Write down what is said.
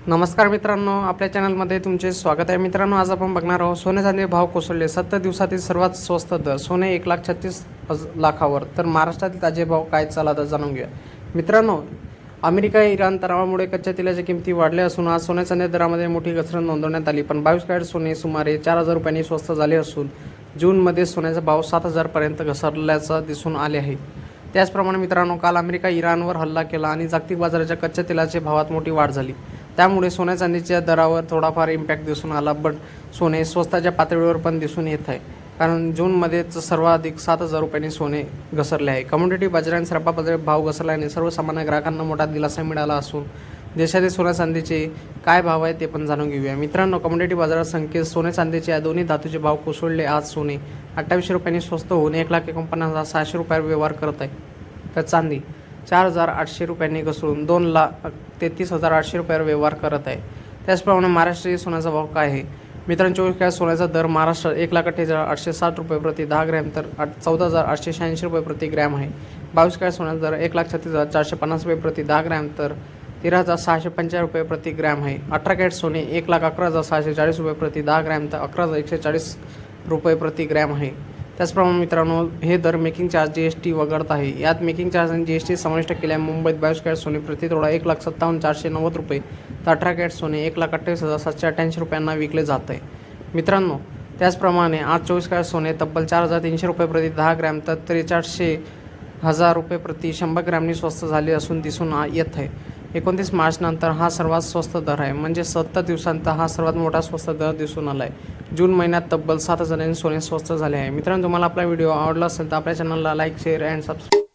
नमस्कार मित्रांनो, आपल्या चॅनलमध्ये तुमचे स्वागत आहे। मित्रांनो, आज आपण बघणार आहोत सोने चांदी भाव कोसळले, 70 दिवसातील सर्वात स्वस्त दर, सोने 1,36,00,000वर। तर महाराष्ट्रातील ताजे भाव काय चालतात जाणून घेऊया। मित्रांनो, अमेरिका इराण तणावामुळे कच्च्या तेलाच्या किमती वाढल्या असून आज सोने चांदी दरामध्ये मोठी घसरण नोंदवण्यात आली। पण 22 कॅरेट सोने सुमारे 4,000 रुपयांनी स्वस्त झाले असून जूनमध्ये सोन्याचा भाव 7,000 पर्यंत घसरल्याचं दिसून आले आहे। त्याचप्रमाणे मित्रांनो, काल अमेरिका इराणवर हल्ला केला आणि जागतिक बाजाराच्या कच्च्या तेलाच्या भावात मोठी वाढ झाली। त्यामुळे सोन्या चांदीच्या दरावर थोडाफार इम्पॅक्ट दिसून आला, पण सोने स्वस्ताच्या पातळीवर पण दिसून येत आहे, कारण जूनमध्येच सर्वाधिक 7,000 रुपयांनी सोने घसरले आहे। कमोडिटी बाजारात सर्वसाधारण भाव घसरल्याने सर्वसामान्य ग्राहकांना मोठा दिलासा मिळाला असून देशातील सोन्या चांदीचे काय भाव आहे ते पण जाणून घेऊया। मित्रांनो, कमोडिटी बाजारात संकेत सोने चांदीचे या दोन्ही धातूचे भाव कोसळले। आज सोने 2800 रुपयांनी स्वस्त होऊन 1,49,600 रुपयावर व्यवहार करत आहे, तर चांदी 4,800 रुपयांनी घसरून 2,33,800 रुपयावर व्यवहार करत आहे। त्याचप्रमाणे महाराष्ट्रीय सोन्याचा भाव काय आहे? मित्रांनो, 24 कॅरेट सोन्याचा दर महाराष्ट्रात 1,48,860 रुपये प्रति 10 ग्रॅम तर 14,886 रुपये प्रति ग्रॅम आहे। 22 कॅरेट सोन्याचा दर 1,36,450 रुपये प्रति 10 ग्रॅम तर 13,650 रुपये प्रति ग्रॅम आहे। 18 कॅरेट सोने 1,11,640 रुपये प्रति 10 ग्रॅम तर 11,140 रुपये प्रति ग्रॅम आहे। त्याचप्रमाणे मित्रांनो, हे दर मेकिंग चार्ज GST वगळत आहे। यात मेकिंग चार्ज आणि GST समाविष्ट केल्याने मुंबईत 22 कॅरेट सोने प्रति तोडा 1,57,490 रुपये तर 18 कॅरेट सोने 1,28,788 रुपयांना विकले जात आहे। मित्रांनो, त्याचप्रमाणे आज 24 कॅरेट सोने तब्बल 4,300 रुपये प्रति 10 ग्रॅम तर 43,000 रुपये प्रति 100 ग्रॅमनी स्वस्त झाले असून दिसून येत आहे। 29 मार्च नंतर हा सर्वात स्वस्त दर आहे, म्हणजे 70 दिवसांत हा सर्वात मोठा स्वस्त दर दिसून आला आहे। जून महिन्यात तब्बल 7,000 सोने स्वस्त झाले आहे। मित्रांनो, तुम्हाला आपला व्हिडिओ आवडला असेल तर आपल्या चॅनलला लाईक, शेअर अँड सबस्क्राईब